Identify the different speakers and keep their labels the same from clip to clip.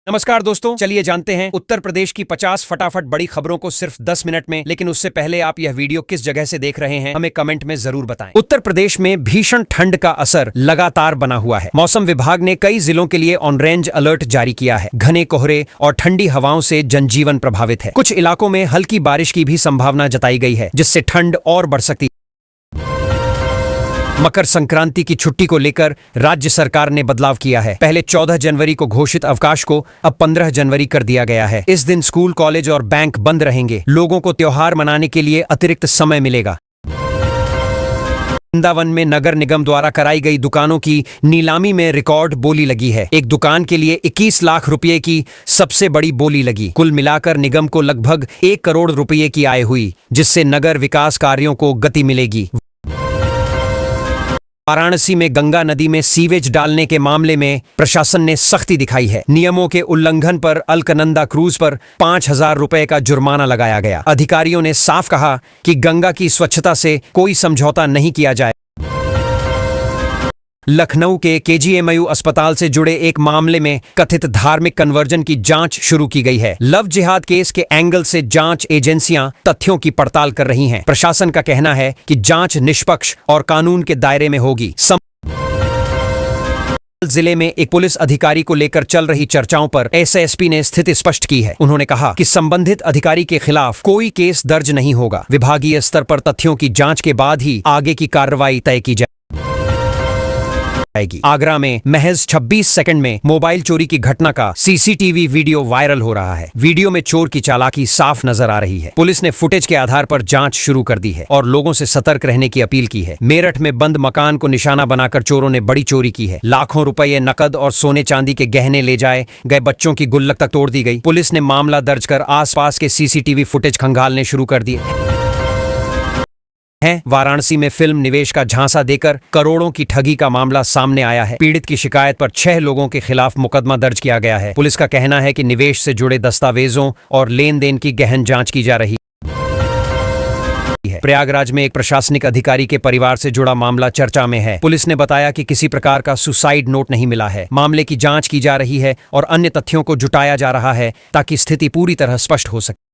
Speaker 1: नमस्कार दोस्तों, चलिए जानते हैं उत्तर प्रदेश की 50 फटाफट बड़ी खबरों को सिर्फ 10 मिनट में। लेकिन उससे पहले आप यह वीडियो किस जगह से देख रहे हैं हमें कमेंट में जरूर बताएं। उत्तर प्रदेश में भीषण ठंड का असर लगातार बना हुआ है। मौसम विभाग ने कई जिलों के लिए ऑरेंज अलर्ट जारी किया है। घने कोहरे और ठंडी हवाओं से जनजीवन प्रभावित है। कुछ इलाकों में हल्की बारिश की भी संभावना जताई गई है, जिससे ठंड और बढ़ सकती है। मकर संक्रांति की छुट्टी को लेकर राज्य सरकार ने बदलाव किया है। पहले 14 जनवरी को घोषित अवकाश को अब 15 जनवरी कर दिया गया है। इस दिन स्कूल, कॉलेज और बैंक बंद रहेंगे। लोगों को त्योहार मनाने के लिए अतिरिक्त समय मिलेगा। वृंदावन में नगर निगम द्वारा कराई गई दुकानों की नीलामी में रिकॉर्ड बोली लगी है। एक दुकान के लिए 21 लाख रुपए की सबसे बड़ी बोली लगी। कुल मिलाकर निगम को लगभग 1 करोड़ रुपए की आय हुई, जिससे नगर विकास कार्यों को गति मिलेगी। वाराणसी में गंगा नदी में सीवेज डालने के मामले में प्रशासन ने सख्ती दिखाई है। नियमों के उल्लंघन पर अलकनंदा क्रूज पर 5,000 रुपए का जुर्माना लगाया गया। अधिकारियों ने साफ कहा कि गंगा की स्वच्छता से कोई समझौता नहीं किया जाए। लखनऊ के केजीएमयू अस्पताल से जुड़े एक मामले में कथित धार्मिक कन्वर्जन की जांच शुरू की गई है। लव जिहाद केस के एंगल से जांच एजेंसियां तथ्यों की पड़ताल कर रही हैं। प्रशासन का कहना है कि जांच निष्पक्ष और कानून के दायरे में होगी। जिले में एक पुलिस अधिकारी को लेकर चल रही चर्चाओं पर एसएसपी ने स्थिति स्पष्ट की है। उन्होंने कहा कि संबंधित अधिकारी के खिलाफ कोई केस दर्ज नहीं होगा। विभागीय स्तर पर तथ्यों की जांच के बाद ही आगे की कार्रवाई तय की जाएगी। आगरा में महज 26 सेकंड में मोबाइल चोरी की घटना का सीसीटीवी वीडियो वायरल हो रहा है। वीडियो में चोर की चालाकी साफ नजर आ रही है। पुलिस ने फुटेज के आधार पर जांच शुरू कर दी है और लोगों से सतर्क रहने की अपील की है। मेरठ में बंद मकान को निशाना बनाकर चोरों ने बड़ी चोरी की है। लाखों रुपए नकद और सोने चांदी के गहने ले जाए गए बच्चों की गुल्लक तक तोड़ दी गई। पुलिस ने मामला दर्ज कर आसपास के सीसीटीवी फुटेज खंगालने शुरू कर दिए हैं। वाराणसी में फिल्म निवेश का झांसा देकर करोड़ों की ठगी का मामला सामने आया है। पीड़ित की शिकायत पर 6 लोगों के खिलाफ मुकदमा दर्ज किया गया है। पुलिस का कहना है कि निवेश से जुड़े दस्तावेजों और लेन देन की गहन जांच की जा रही है। प्रयागराज में एक प्रशासनिक अधिकारी के परिवार से जुड़ा मामला चर्चा में है। पुलिस ने बताया कि किसी प्रकार का सुसाइड नोट नहीं मिला है। मामले की जांच की जा रही है और अन्य तथ्यों को जुटाया जा रहा है ताकि स्थिति पूरी तरह स्पष्ट हो सके।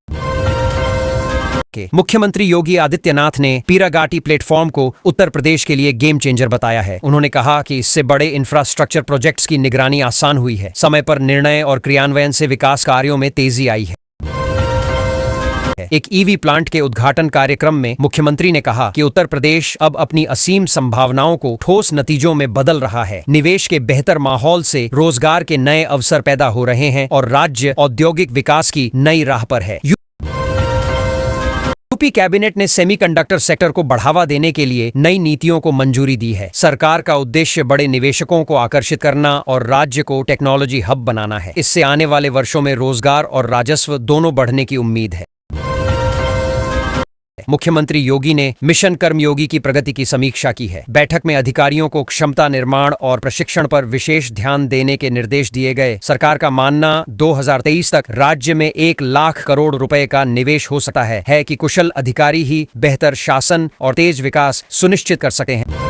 Speaker 1: मुख्यमंत्री योगी आदित्यनाथ ने पीरागाटी प्लेटफॉर्म को उत्तर प्रदेश के लिए गेम चेंजर बताया है। उन्होंने कहा कि इससे बड़े इंफ्रास्ट्रक्चर प्रोजेक्ट्स की निगरानी आसान हुई है। समय पर निर्णय और क्रियान्वयन से विकास कार्यों में तेजी आई है। एक ईवी प्लांट के उद्घाटन कार्यक्रम में मुख्यमंत्री ने कहा कि उत्तर प्रदेश अब अपनी असीम संभावनाओं को ठोस नतीजों में बदल रहा है। निवेश के बेहतर माहौल से रोजगार के नए अवसर पैदा हो रहे हैं और राज्य औद्योगिक विकास की नई राह पर है। यूपी कैबिनेट ने सेमीकंडक्टर सेक्टर को बढ़ावा देने के लिए नई नीतियों को मंजूरी दी है। सरकार का उद्देश्य बड़े निवेशकों को आकर्षित करना और राज्य को टेक्नोलॉजी हब बनाना है। इससे आने वाले वर्षों में रोजगार और राजस्व दोनों बढ़ने की उम्मीद है। मुख्यमंत्री योगी ने मिशन कर्मयोगी की प्रगति की समीक्षा की है। बैठक में अधिकारियों को क्षमता निर्माण और प्रशिक्षण पर विशेष ध्यान देने के निर्देश दिए गए। सरकार का मानना 2023 तक राज्य में 1 लाख करोड़ रुपए का निवेश हो सकता है कि कुशल अधिकारी ही बेहतर शासन और तेज विकास सुनिश्चित कर सकते हैं।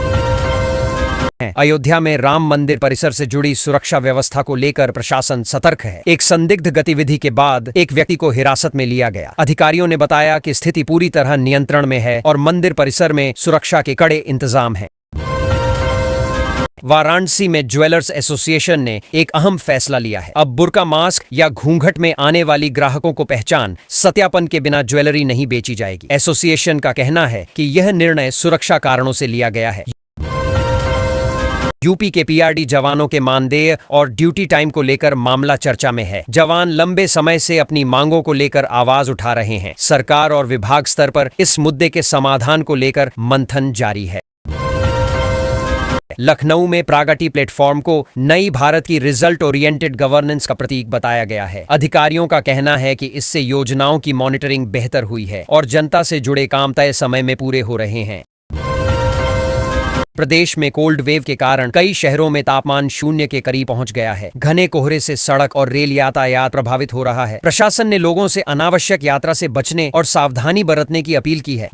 Speaker 1: अयोध्या में राम मंदिर परिसर से जुड़ी सुरक्षा व्यवस्था को लेकर प्रशासन सतर्क है। एक संदिग्ध गतिविधि के बाद एक व्यक्ति को हिरासत में लिया गया। अधिकारियों ने बताया कि स्थिति पूरी तरह नियंत्रण में है और मंदिर परिसर में सुरक्षा के कड़े इंतजाम हैं। वाराणसी में ज्वेलर्स एसोसिएशन ने एक अहम फैसला लिया है। अब बुर्का, मास्क या घूंघट में आने वाली ग्राहकों को पहचान सत्यापन के बिना ज्वेलरी नहीं बेची जाएगी। एसोसिएशन का कहना है कि यह निर्णय सुरक्षा कारणों से लिया गया है। यूपी के पीआरडी जवानों के मानदेय और ड्यूटी टाइम को लेकर मामला चर्चा में है। जवान लंबे समय से अपनी मांगों को लेकर आवाज उठा रहे हैं। सरकार और विभाग स्तर पर इस मुद्दे के समाधान को लेकर मंथन जारी है। लखनऊ में प्रागटी प्लेटफॉर्म को नई भारत की रिजल्ट ओरिएंटेड गवर्नेंस का प्रतीक बताया गया है। अधिकारियों का कहना है कि इससे योजनाओं की मॉनिटरिंग बेहतर हुई है और जनता से जुड़े काम तय समय में पूरे हो रहे हैं। प्रदेश में कोल्ड वेव के कारण कई शहरों में तापमान 0 के करीब पहुंच गया है। घने कोहरे से सड़क और रेल यातायात प्रभावित हो रहा है। प्रशासन ने लोगों से अनावश्यक यात्रा से बचने और सावधानी बरतने की अपील की है।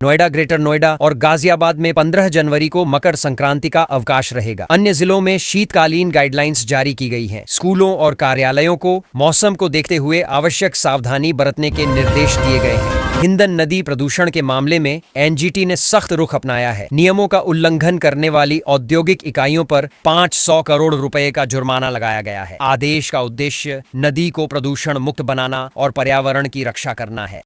Speaker 1: नोएडा, ग्रेटर नोएडा और गाजियाबाद में 15 जनवरी को मकर संक्रांति का अवकाश रहेगा। अन्य जिलों में शीतकालीन गाइडलाइंस जारी की गई हैं। स्कूलों और कार्यालयों को मौसम को देखते हुए आवश्यक सावधानी बरतने के निर्देश दिए गए हैं। हिंदन नदी प्रदूषण के मामले में एनजीटी ने सख्त रुख अपनाया है। नियमों का उल्लंघन करने वाली औद्योगिक इकाइयों पर 500 करोड़ रुपए का जुर्माना लगाया गया है। आदेश का उद्देश्य नदी को प्रदूषण मुक्त बनाना और पर्यावरण की रक्षा करना है।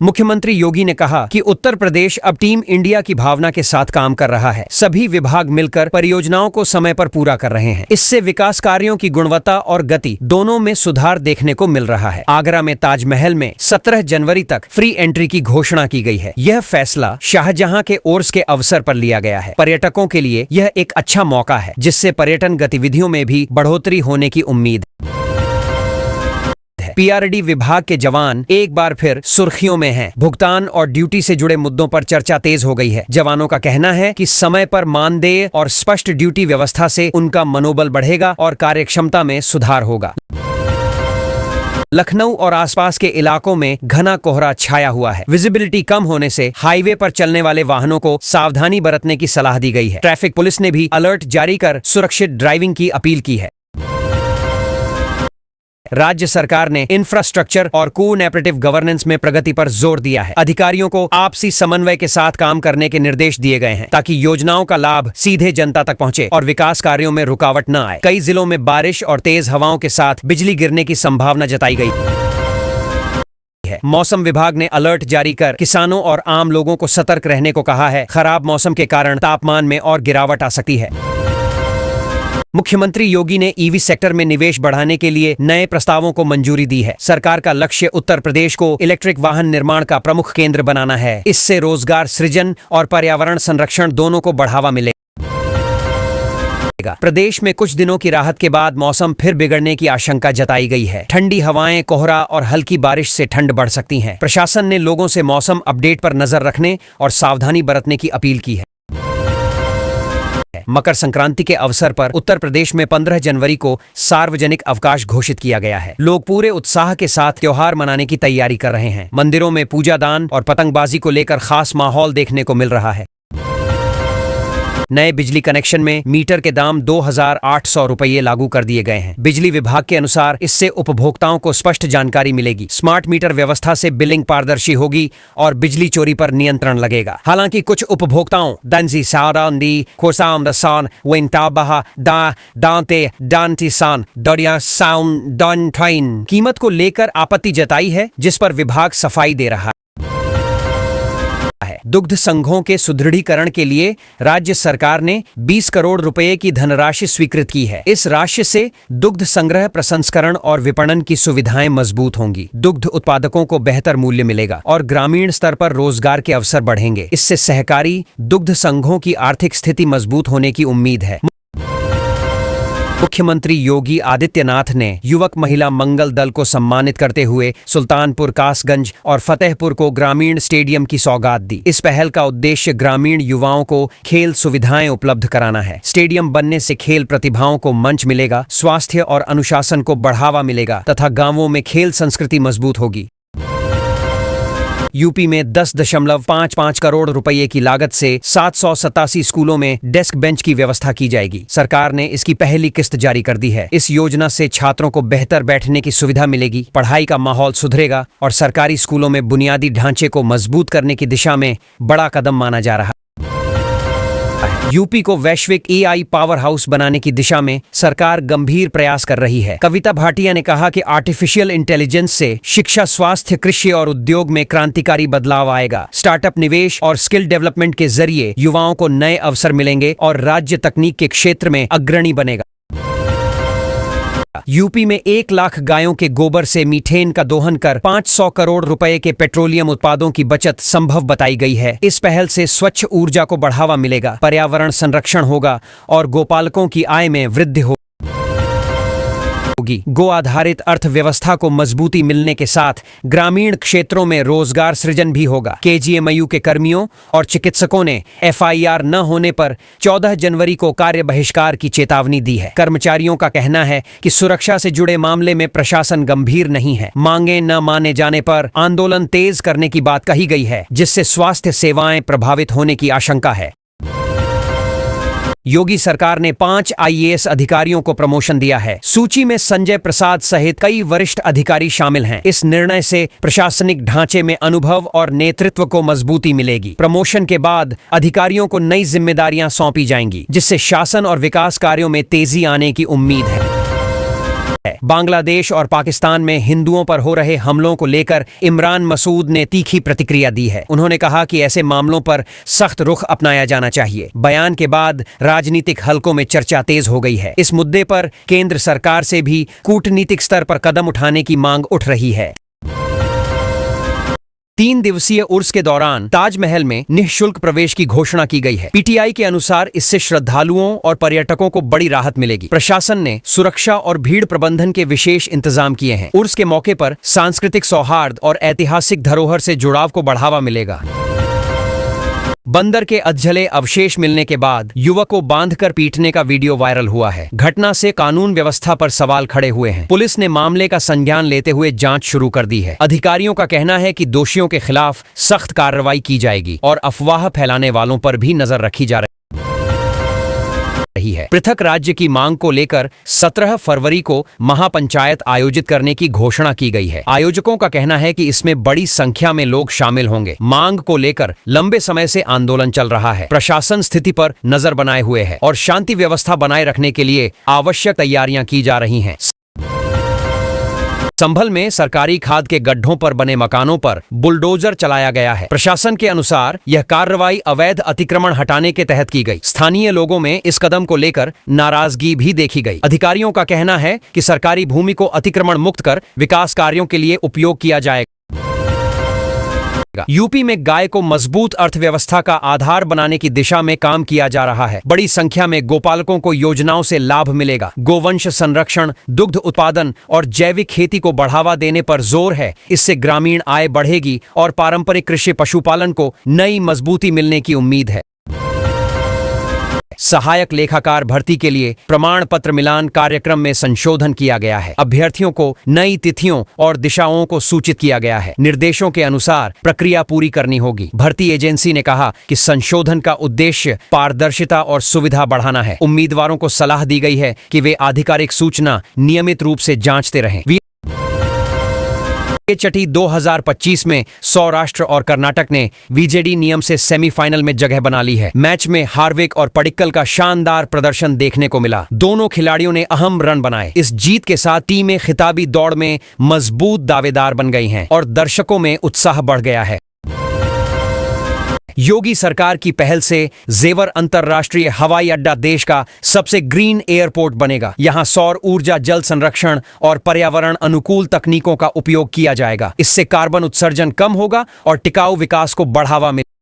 Speaker 1: मुख्यमंत्री योगी ने कहा कि उत्तर प्रदेश अब टीम इंडिया की भावना के साथ काम कर रहा है। सभी विभाग मिलकर परियोजनाओं को समय पर पूरा कर रहे हैं। इससे विकास कार्यों की गुणवत्ता और गति दोनों में सुधार देखने को मिल रहा है। आगरा में ताजमहल में 17 जनवरी तक फ्री एंट्री की घोषणा की गई है। यह फैसला शाहजहां के उर्स के अवसर पर लिया गया है। पर्यटकों के लिए यह एक अच्छा मौका है, जिससे पर्यटन गतिविधियों में भी बढ़ोतरी होने की उम्मीद है। पीआरडी विभाग के जवान एक बार फिर सुर्खियों में हैं। भुगतान और ड्यूटी से जुड़े मुद्दों पर चर्चा तेज हो गई है। जवानों का कहना है कि समय पर मानदेय और स्पष्ट ड्यूटी व्यवस्था से उनका मनोबल बढ़ेगा और कार्यक्षमता में सुधार होगा। लखनऊ और आसपास के इलाकों में घना कोहरा छाया हुआ है। विजिबिलिटी कम होने से हाईवे पर चलने वाले वाहनों को सावधानी बरतने की सलाह दी गई है। ट्रैफिक पुलिस ने भी अलर्ट जारी कर सुरक्षित ड्राइविंग की अपील की है। राज्य सरकार ने इंफ्रास्ट्रक्चर और कोऑपरेटिव गवर्नेंस में प्रगति पर जोर दिया है। अधिकारियों को आपसी समन्वय के साथ काम करने के निर्देश दिए गए हैं, ताकि योजनाओं का लाभ सीधे जनता तक पहुंचे और विकास कार्यों में रुकावट न आए। कई जिलों में बारिश और तेज हवाओं के साथ बिजली गिरने की संभावना जताई गई है। मौसम विभाग ने अलर्ट जारी कर किसानों और आम लोगों को सतर्क रहने को कहा है। खराब मौसम के कारण तापमान में और गिरावट आ सकती है। मुख्यमंत्री योगी ने ईवी सेक्टर में निवेश बढ़ाने के लिए नए प्रस्तावों को मंजूरी दी है। सरकार का लक्ष्य उत्तर प्रदेश को इलेक्ट्रिक वाहन निर्माण का प्रमुख केंद्र बनाना है। इससे रोजगार सृजन और पर्यावरण संरक्षण दोनों को बढ़ावा मिलेगा। प्रदेश में कुछ दिनों की राहत के बाद मौसम फिर बिगड़ने की आशंका जताई गई है। ठंडी हवाएं, कोहरा और हल्की बारिश से ठंड बढ़ सकती है। प्रशासन ने लोगों से मौसम अपडेट पर नजर रखने और सावधानी बरतने की अपील की है। मकर संक्रांति के अवसर पर उत्तर प्रदेश में 15 जनवरी को सार्वजनिक अवकाश घोषित किया गया है। लोग पूरे उत्साह के साथ त्योहार मनाने की तैयारी कर रहे हैं। मंदिरों में पूजा दान और पतंगबाजी को लेकर खास माहौल देखने को मिल रहा है। नए बिजली कनेक्शन में मीटर के दाम 2,800 रुपये लागू कर दिए गए हैं। बिजली विभाग के अनुसार इससे उपभोक्ताओं को स्पष्ट जानकारी मिलेगी। स्मार्ट मीटर व्यवस्था से बिलिंग पारदर्शी होगी और बिजली चोरी पर नियंत्रण लगेगा। हालांकि कुछ उपभोक्ताओं कीमत को लेकर आपत्ति जताई है, जिस पर विभाग सफाई दे रहा है। दुग्ध संघों के सुदृढ़ीकरण के लिए राज्य सरकार ने 20 करोड़ रुपए की धनराशि स्वीकृत की है। इस राशि से दुग्ध संग्रह, प्रसंस्करण और विपणन की सुविधाएं मजबूत होंगी। दुग्ध उत्पादकों को बेहतर मूल्य मिलेगा और ग्रामीण स्तर पर रोजगार के अवसर बढ़ेंगे। इससे सहकारी दुग्ध संघों की आर्थिक स्थिति मजबूत होने की उम्मीद है। मुख्यमंत्री योगी आदित्यनाथ ने युवक महिला मंगल दल को सम्मानित करते हुए सुल्तानपुर, कासगंज और फतेहपुर को ग्रामीण स्टेडियम की सौगात दी। इस पहल का उद्देश्य ग्रामीण युवाओं को खेल सुविधाएं उपलब्ध कराना है। स्टेडियम बनने से खेल प्रतिभाओं को मंच मिलेगा, स्वास्थ्य और अनुशासन को बढ़ावा मिलेगा तथा गांवों में खेल संस्कृति मजबूत होगी। यूपी में 10.55 करोड़ रुपए की लागत से 787 स्कूलों में डेस्क बेंच की व्यवस्था की जाएगी। सरकार ने इसकी पहली किस्त जारी कर दी है। इस योजना से छात्रों को बेहतर बैठने की सुविधा मिलेगी, पढ़ाई का माहौल सुधरेगा और सरकारी स्कूलों में बुनियादी ढांचे को मजबूत करने की दिशा में बड़ा कदम माना जा रहा है। यूपी को वैश्विक एआई पावर हाउस बनाने की दिशा में सरकार गंभीर प्रयास कर रही है। कविता भाटिया ने कहा कि आर्टिफिशियल इंटेलिजेंस से शिक्षा, स्वास्थ्य, कृषि और उद्योग में क्रांतिकारी बदलाव आएगा। स्टार्टअप, निवेश और स्किल डेवलपमेंट के जरिए युवाओं को नए अवसर मिलेंगे और राज्य तकनीक के क्षेत्र में अग्रणी बनेगा। यूपी में 1 लाख गायों के गोबर से मीथेन का दोहन कर 500 करोड़ रुपए के पेट्रोलियम उत्पादों की बचत संभव बताई गई है। इस पहल से स्वच्छ ऊर्जा को बढ़ावा मिलेगा, पर्यावरण संरक्षण होगा और गोपालकों की आय में वृद्धि होगी। होगी। गो आधारित अर्थव्यवस्था को मजबूती मिलने के साथ ग्रामीण क्षेत्रों में रोजगार सृजन भी होगा। केजीएमयू के कर्मियों और चिकित्सकों ने एफआईआर न होने पर 14 जनवरी को कार्य बहिष्कार की चेतावनी दी है। कर्मचारियों का कहना है कि सुरक्षा से जुड़े मामले में प्रशासन गंभीर नहीं है। मांगे न माने जाने पर आंदोलन तेज करने की बात कही गई है, जिससे स्वास्थ्य सेवाएं प्रभावित होने की आशंका है। योगी सरकार ने 5 आईएएस अधिकारियों को प्रमोशन दिया है। सूची में संजय प्रसाद सहित कई वरिष्ठ अधिकारी शामिल हैं। इस निर्णय से प्रशासनिक ढांचे में अनुभव और नेतृत्व को मजबूती मिलेगी। प्रमोशन के बाद अधिकारियों को नई जिम्मेदारियां सौंपी जाएंगी, जिससे शासन और विकास कार्यों में तेजी आने की उम्मीद है। बांग्लादेश और पाकिस्तान में हिंदुओं पर हो रहे हमलों को लेकर इमरान मसूद ने तीखी प्रतिक्रिया दी है। उन्होंने कहा कि ऐसे मामलों पर सख्त रुख अपनाया जाना चाहिए। बयान के बाद राजनीतिक हलकों में चर्चा तेज हो गई है। इस मुद्दे पर केंद्र सरकार से भी कूटनीतिक स्तर पर कदम उठाने की मांग उठ रही है। 3 दिवसीय उर्स के दौरान ताजमहल में निःशुल्क प्रवेश की घोषणा की गई है। पीटीआई के अनुसार इससे श्रद्धालुओं और पर्यटकों को बड़ी राहत मिलेगी। प्रशासन ने सुरक्षा और भीड़ प्रबंधन के विशेष इंतजाम किए हैं। उर्स के मौके पर सांस्कृतिक सौहार्द और ऐतिहासिक धरोहर से जुड़ाव को बढ़ावा मिलेगा। बंदर के अधजले अवशेष मिलने के बाद युवक को बांधकर पीटने का वीडियो वायरल हुआ है। घटना से कानून व्यवस्था पर सवाल खड़े हुए हैं। पुलिस ने मामले का संज्ञान लेते हुए जांच शुरू कर दी है। अधिकारियों का कहना है कि दोषियों के खिलाफ सख्त कार्रवाई की जाएगी और अफवाह फैलाने वालों पर भी नजर रखी जा रही है। पृथक राज्य की मांग को लेकर 17 फरवरी को महापंचायत आयोजित करने की घोषणा की गई है। आयोजकों का कहना है कि इसमें बड़ी संख्या में लोग शामिल होंगे। मांग को लेकर लंबे समय से आंदोलन चल रहा है। प्रशासन स्थिति पर नजर बनाए हुए है और शांति व्यवस्था बनाए रखने के लिए आवश्यक तैयारियां की जा रही हैं। संभल में सरकारी खाद के गड्ढों पर बने मकानों पर बुलडोजर चलाया गया है। प्रशासन के अनुसार यह कार्रवाई अवैध अतिक्रमण हटाने के तहत की गई। स्थानीय लोगों में इस कदम को लेकर नाराजगी भी देखी गई। अधिकारियों का कहना है कि सरकारी भूमि को अतिक्रमण मुक्त कर विकास कार्यों के लिए उपयोग किया जाएगा। यूपी में गाय को मजबूत अर्थव्यवस्था का आधार बनाने की दिशा में काम किया जा रहा है। बड़ी संख्या में गोपालकों को योजनाओं से लाभ मिलेगा। गोवंश संरक्षण, दुग्ध उत्पादन और जैविक खेती को बढ़ावा देने पर जोर है। इससे ग्रामीण आय बढ़ेगी और पारंपरिक कृषि पशुपालन को नई मजबूती मिलने की उम्मीद है। सहायक लेखाकार भर्ती के लिए प्रमाण पत्र मिलान कार्यक्रम में संशोधन किया गया है। अभ्यर्थियों को नई तिथियों और दिशाओं को सूचित किया गया है। निर्देशों के अनुसार प्रक्रिया पूरी करनी होगी। भर्ती एजेंसी ने कहा कि संशोधन का उद्देश्य पारदर्शिता और सुविधा बढ़ाना है। उम्मीदवारों को सलाह दी गई है कि वे आधिकारिक सूचना नियमित रूप से जांचते रहें। छठी 2025 में सौराष्ट्र और कर्नाटक ने वीजेडी नियम से सेमीफाइनल में जगह बना ली है। मैच में हार्विक और पडिक्कल का शानदार प्रदर्शन देखने को मिला। दोनों खिलाड़ियों ने अहम रन बनाए। इस जीत के साथ टीमें खिताबी दौड़ में मजबूत दावेदार बन गई हैं और दर्शकों में उत्साह बढ़ गया है। योगी सरकार की पहल से जेवर अंतर्राष्ट्रीय हवाई अड्डा देश का सबसे ग्रीन एयरपोर्ट बनेगा। यहां सौर ऊर्जा, जल संरक्षण और पर्यावरण अनुकूल तकनीकों का उपयोग किया जाएगा। इससे कार्बन उत्सर्जन कम होगा और टिकाऊ विकास को बढ़ावा मिलेगा।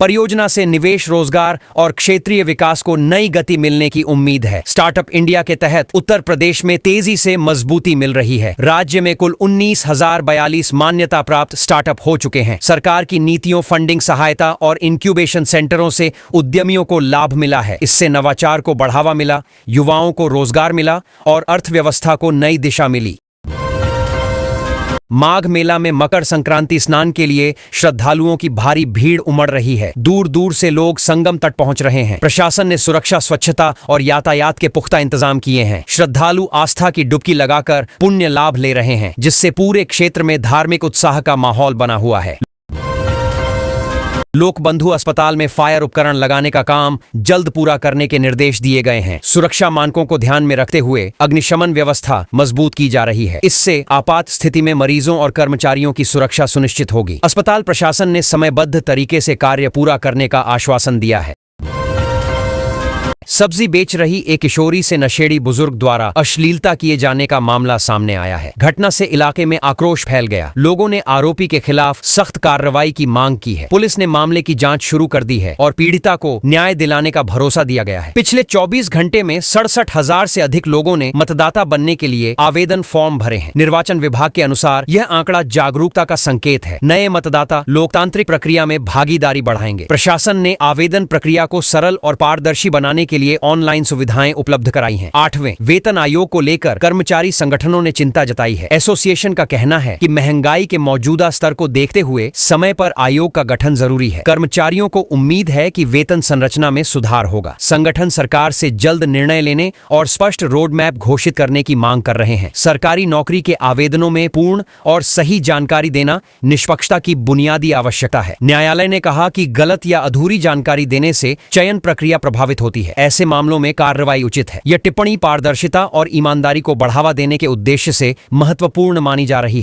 Speaker 1: परियोजना से निवेश, रोजगार और क्षेत्रीय विकास को नई गति मिलने की उम्मीद है। स्टार्टअप इंडिया के तहत उत्तर प्रदेश में तेजी से मजबूती मिल रही है। राज्य में कुल 19,042 मान्यता प्राप्त स्टार्टअप हो चुके हैं। सरकार की नीतियों, फंडिंग सहायता और इंक्यूबेशन सेंटरों से उद्यमियों को लाभ मिला है। इससे नवाचार को बढ़ावा मिला, युवाओं को रोजगार मिला और अर्थव्यवस्था को नई दिशा मिली। माघ मेला में मकर संक्रांति स्नान के लिए श्रद्धालुओं की भारी भीड़ उमड़ रही है। दूर दूर से लोग संगम तट पहुंच रहे हैं। प्रशासन ने सुरक्षा, स्वच्छता और यातायात के पुख्ता इंतजाम किए हैं। श्रद्धालु आस्था की डुबकी लगाकर पुण्य लाभ ले रहे हैं, जिससे पूरे क्षेत्र में धार्मिक उत्साह का माहौल बना हुआ है। लोकबंधु अस्पताल में फायर उपकरण लगाने का काम जल्द पूरा करने के निर्देश दिए गए हैं। सुरक्षा मानकों को ध्यान में रखते हुए अग्निशमन व्यवस्था मजबूत की जा रही है। इससे आपात स्थिति में मरीजों और कर्मचारियों की सुरक्षा सुनिश्चित होगी। अस्पताल प्रशासन ने समयबद्ध तरीके से कार्य पूरा करने का आश्वासन दिया है। सब्जी बेच रही एक किशोरी से नशेड़ी बुजुर्ग द्वारा अश्लीलता किए जाने का मामला सामने आया है। घटना से इलाके में आक्रोश फैल गया। लोगों ने आरोपी के खिलाफ सख्त कार्रवाई की मांग की है। पुलिस ने मामले की जांच शुरू कर दी है और पीड़िता को न्याय दिलाने का भरोसा दिया गया है। पिछले 24 घंटे में 67,000 से अधिक लोगों ने मतदाता बनने के लिए आवेदन फॉर्म भरे हैं। निर्वाचन विभाग के अनुसार यह आंकड़ा जागरूकता का संकेत है। नए मतदाता लोकतांत्रिक प्रक्रिया में भागीदारी बढ़ाएंगे। प्रशासन ने आवेदन प्रक्रिया को सरल और पारदर्शी बनाने के लिए ऑनलाइन सुविधाएं उपलब्ध कराई हैं। 8वें वेतन आयोग को लेकर कर्मचारी संगठनों ने चिंता जताई है। एसोसिएशन का कहना है कि महंगाई के मौजूदा स्तर को देखते हुए समय पर आयोग का गठन जरूरी है। कर्मचारियों को उम्मीद है कि वेतन संरचना में सुधार होगा। संगठन सरकार से जल्द निर्णय लेने और स्पष्ट रोड मैप घोषित करने की मांग कर रहे हैं। सरकारी नौकरी के आवेदनों में पूर्ण और सही जानकारी देना निष्पक्षता की बुनियादी आवश्यकता है। न्यायालय ने कहा कि गलत या अधूरी जानकारी देने से चयन प्रक्रिया प्रभावित होती है। ऐसे मामलों में कार्रवाई उचित है। यह टिप्पणी पारदर्शिता और ईमानदारी को बढ़ावा देने के उद्देश्य से महत्वपूर्ण मानी जा रही है।